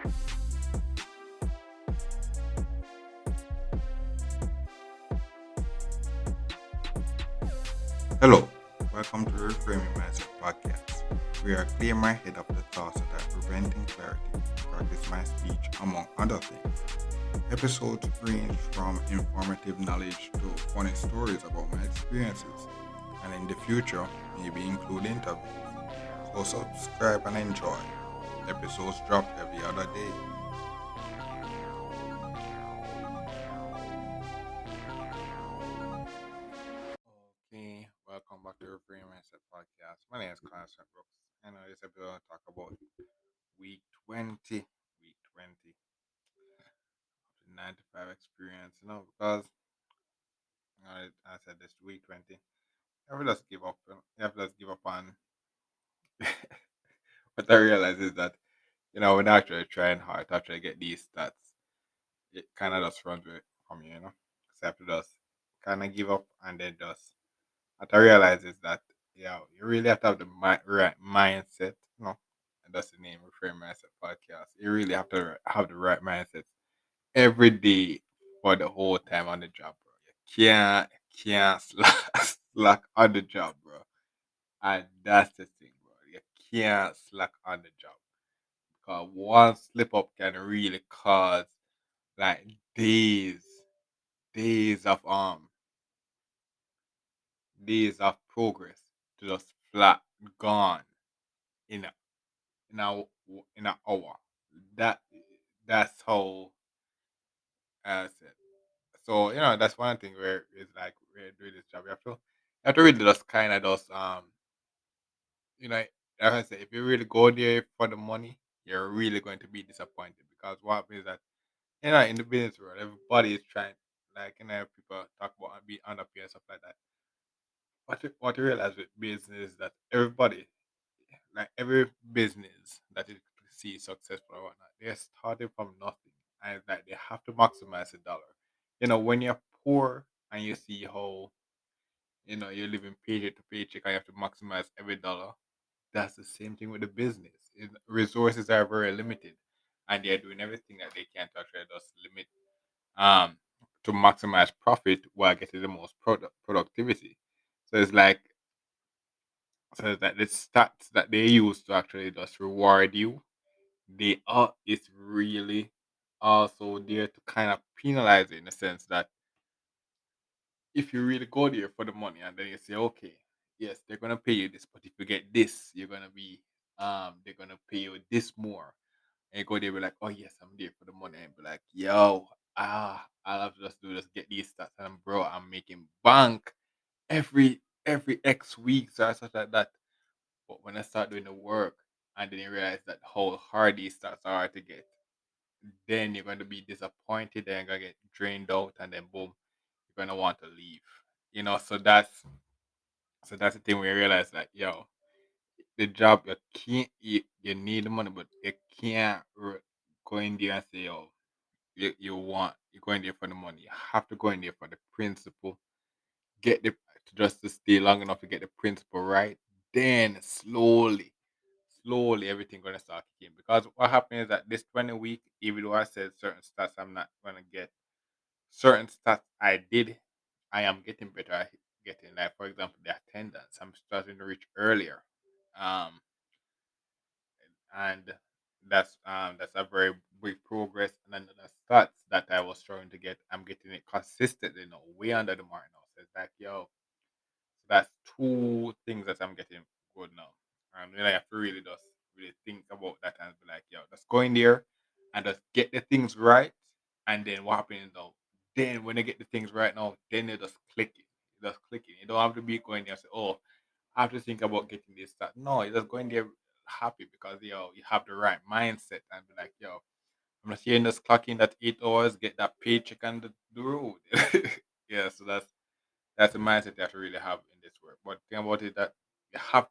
Hello, welcome to the Reframing Mindset podcast. We are clear my head of the thoughts that are preventing clarity, practice my speech, among other things. Episodes range from informative knowledge to funny stories about my experiences, and in the future, maybe include interviews. So subscribe and enjoy. Episodes drop every other day. Okay, welcome back to the Reframing Mindset podcast. My name is Constant Brooks, and this episode I'll talk about week 20. Week 20. 9 to 5 experience, because I said this week 20. I will just give up. You have to just give up on. What I realize is that, when I actually trying hard to actually get these stats, it kind of just runs away from you. So you have to just kind of give up and then just. What I realize is that, you really have to have the right mindset, and that's the name of Frame Mindset Podcast. You really have to have the right mindset every day for the whole time on the job, bro. You can't slack, slack on the job, bro. And that's the thing, bro. You can't slack on the job. Because one slip up can really cause like days, days of days of progress to just flat gone in a in a in an hour. That that's how I said. So that's one thing where it's like we're doing this job. You have to really just kind of just you know like I said, if you really go there for the money, you're really going to be disappointed because what happens is that in the business world, everybody is trying, like people talk about being underpaid and stuff like that. What you realize with business is that everybody, like every business that you see successful or whatnot, they're starting from nothing, and like they have to maximize the dollar. When you're poor and you see how you're living paycheck to paycheck and you have to maximize every dollar. That's the same thing with the business. Resources are very limited, and they're doing everything that they can to actually just limit um to maximize profit while getting the most productivity. So it's like the stats that they use to actually just reward you, they are it's really also there to kind of penalize it in the sense that if you really go there for the money and then you say, okay, yes, they're gonna pay you this, but if you get this, they're gonna pay you this more. And you go there, be like, oh yes, I'm there for the money, and be like, yo, I'll have to just do this, get these stats, and bro, I'm making bank every X weeks or stuff like that. But when I start doing the work, and then you realize that how hard these stats are to get, then you're going to be disappointed, and you're gonna get drained out, and then boom, you're gonna want to leave. So that's the thing we realize that the job you need the money, but you can't go in there and say you're going there for the money. You have to go in there for the principle. Get the just to stay long enough to get the principle right. Then slowly everything gonna start kicking. Because what happens is that this 20 week, even though I said certain stats I'm not gonna get, certain stats I did, I am getting better at getting. Like for example, the attendance, I'm starting to reach earlier, um, and that's a very big progress. And then the stats that I was trying to get, I'm getting it consistently now, way under the mark now. So it's like so that's two things that I'm getting good now. And then I have to really just really think about that and be like, just go in there and just get the things right. And then what happens now? Then when they get the things right now, then they just click it. Just click it. You don't have to be going there and say, oh, I have to think about getting this stuff. No, you just go in there happy because you have the right mindset and be like, I'm not here just clock in that 8 hours, get that paycheck and the road. Yeah, so that's the mindset you have to really have in this work. But the thing about it that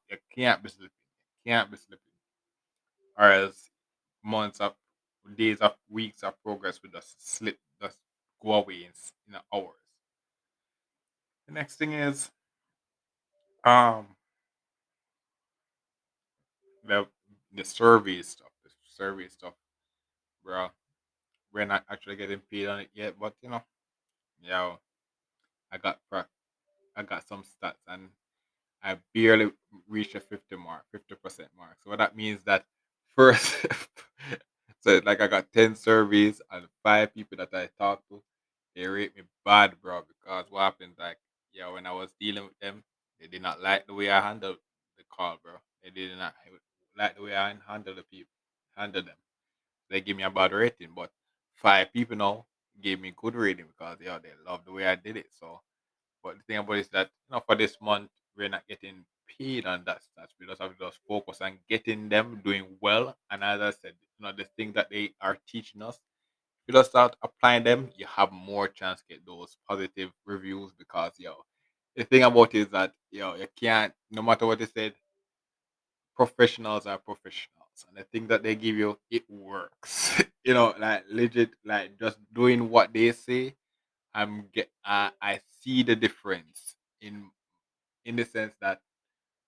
you can't be sleeping. You can't be sleeping. Or else months of days of weeks of progress will just slip, just go away in hours. The next thing is um the the survey stuff. The survey stuff. bro. We're not actually getting paid on it yet, but yo, I got I got some stats and I barely reached a 50 mark, 50% mark. So what that means that first, so like I got 10 surveys and 5 people that I talked to, they rate me bad, bro. Because what happened, like, yeah, when I was dealing with them, they did not like the way I handled the call, bro. They did not like the way I handled the people, handled them. They give me a bad rating, but 5 people now gave me good rating because they love the way I did it. So but the thing about it is that for this month we're not getting paid on that stats. We just have to just focus on getting them doing well. And as I said, the thing that they are teaching us, if you just start applying them, you have more chance to get those positive reviews because the thing about it is that you can't, no matter what they said, professionals are professionals, and the thing that they give you, it works. Like legit, like just doing what they say. I see the difference in the sense that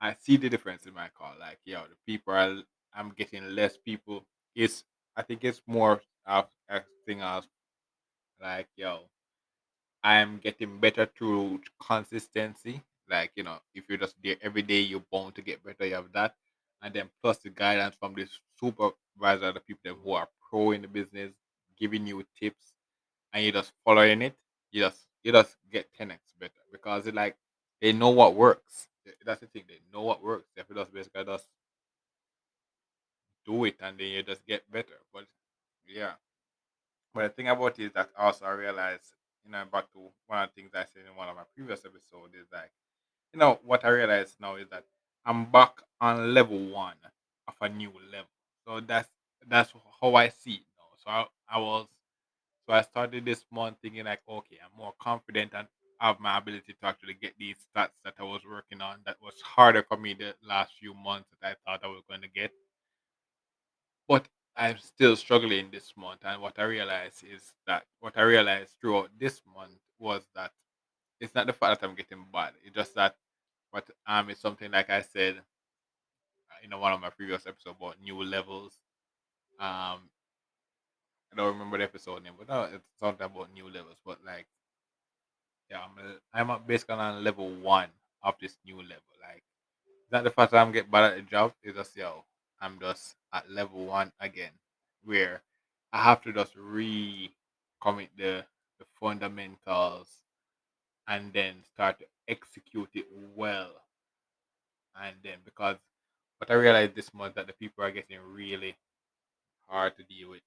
I see the difference in my call. Like, the people I'm getting less people. It's I think it's more of a thing of like, I'm getting better through consistency. Like, if you're just there every day, you're bound to get better. You have that, and then plus the guidance from this supervisor, the people who are pro in the business, giving you tips, and you just following it. You just get 10x better because it like they know what works. That's the thing. They know what works. If you just basically just do it, and then you just get better. But yeah. But the thing about it is that also I realized, back to one of the things I said in one of my previous episodes is like, what I realized now is that I'm back on level one of a new level. So that's how I see it now. So I started this month thinking like, okay, I'm more confident and have my ability to actually get these stats that I was working on. That was harder for me the last few months that I thought I was going to get. But I'm still struggling this month. And what I realized throughout this month was that it's not the fact that I'm getting bad. It's just that what it's something like I said in one of my previous episodes about new levels. Um, I don't remember the episode name, but no, it's something about new levels. But like, yeah, basically on level one of this new level. Like, it's not the fact that I'm getting bad at the job. It's just I'm just at level one again, where I have to just commit the fundamentals and then start to execute it well. And then because what I realized this month that the people are getting really hard to deal with.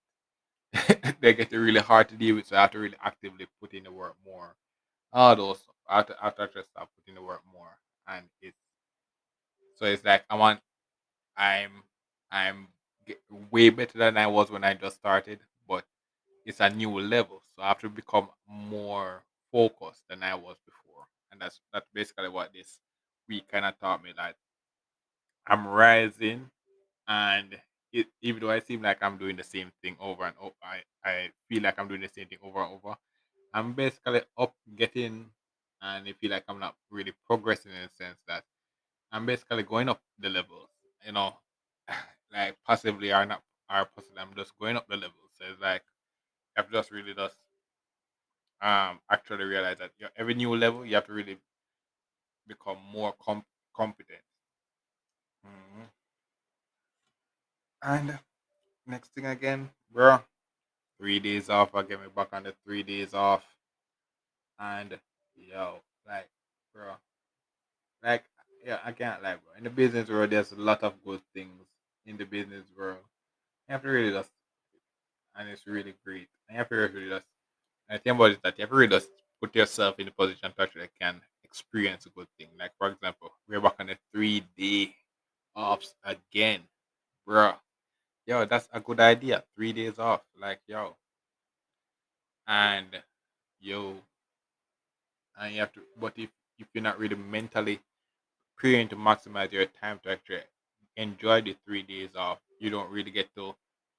They're getting really hard to deal with, so I have to really actively put in the work more. All those stuff. I have to just start putting the work more, and it's like I'm I'm way better than I was when I just started, but it's a new level, so I have to become more focused than I was before, and that's basically what this week kind of taught me. Like I'm rising, and even though I seem like I'm doing the same thing over and over, I feel like I'm doing the same thing over and over. I'm basically up getting, and I feel like I'm not really progressing in the sense that I'm basically going up the levels, you know, like passively or not, or possibly I'm just going up the levels. So it's like I've just really just actually realized that every new level you have to really become more competent. Mhm. And next thing again, bro, 3 days off. I get me back on the 3 days off, and like, bro, like, yeah, I can't lie, bro. In the business world, there's a lot of good things in the business world. You have to really just, and it's really great. And you have to really just, and the thing about it is that you have to really just put yourself in the position to actually can experience a good thing. Like, for example, we're back on the 3 day offs again, bro. Yo, that's a good idea. 3 days off, like, and yo, and you have to. But if you're not really mentally preparing to maximize your time to actually enjoy the 3 days off, you don't really get to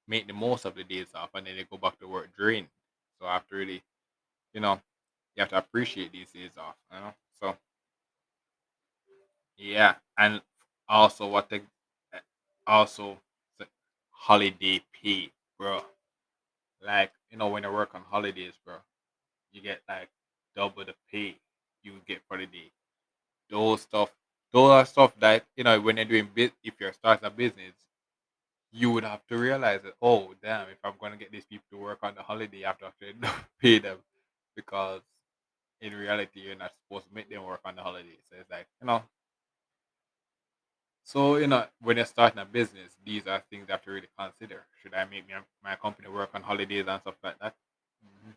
make the most of the days off, and then you go back to work drained. So after really, you know, you have to appreciate these days off. So yeah, and also also the holiday pay, bro. Like, when you work on holidays, bro, you get like double the pay you get for the day. Those stuff, those are stuff that, when you're doing if you're starting a business, you would have to realize that, oh, damn, if I'm going to get these people to work on the holiday, I have to actually pay them because in reality, you're not supposed to make them work on the holiday. So it's like, so, when you're starting a business, these are things you have to really consider. Should I make my company work on holidays and stuff like that? Hmm.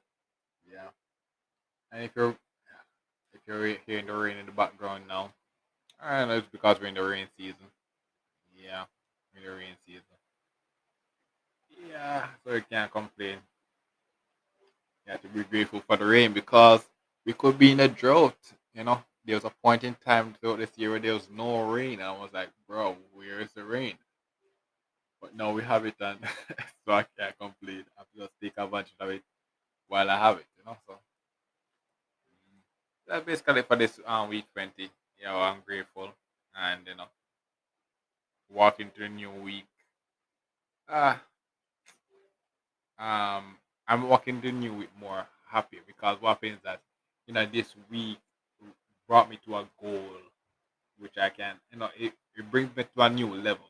Yeah. And if you're hearing the rain in the background now, I don't know, it's because we're in the rain season. Yeah, we're in the rain season. Yeah, so you can't complain. You have to be grateful for the rain because we could be in a drought. There was a point in time throughout this year where there was no rain, and I was like, bro, where is the rain? But now we have it, and so I can't complain. I have to just take advantage of it while I have it. So that's basically for this week 20. Yeah, well, I'm grateful, and walk into the new week. Ah, I'm walking the new week more happy because what happens that this week brought me to a goal which I can it brings me to a new level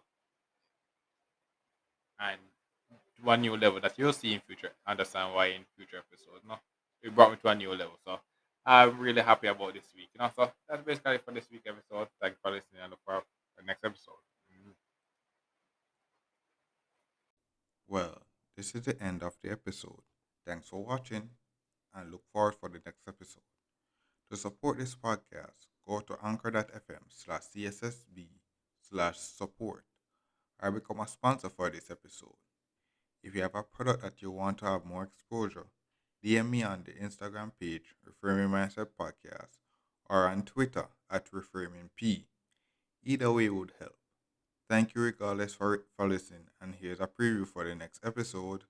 and to a new level that you'll see in future. Understand why in future episodes. No, it brought me to a new level. So I'm really happy about this week. So that's basically for this week episode. Thanks for listening and look for the next episode. Mhm. Well, this is the end of the episode. Thanks for watching and look forward for the next episode. To support this podcast, go to anchor.fm/cssb/support or become a sponsor for this episode. If you have a product that you want to have more exposure, DM me on the Instagram page, Reframing Mindset Podcast, or on Twitter at ReframingP. Either way would help. Thank you regardless for listening, and here's a preview for the next episode.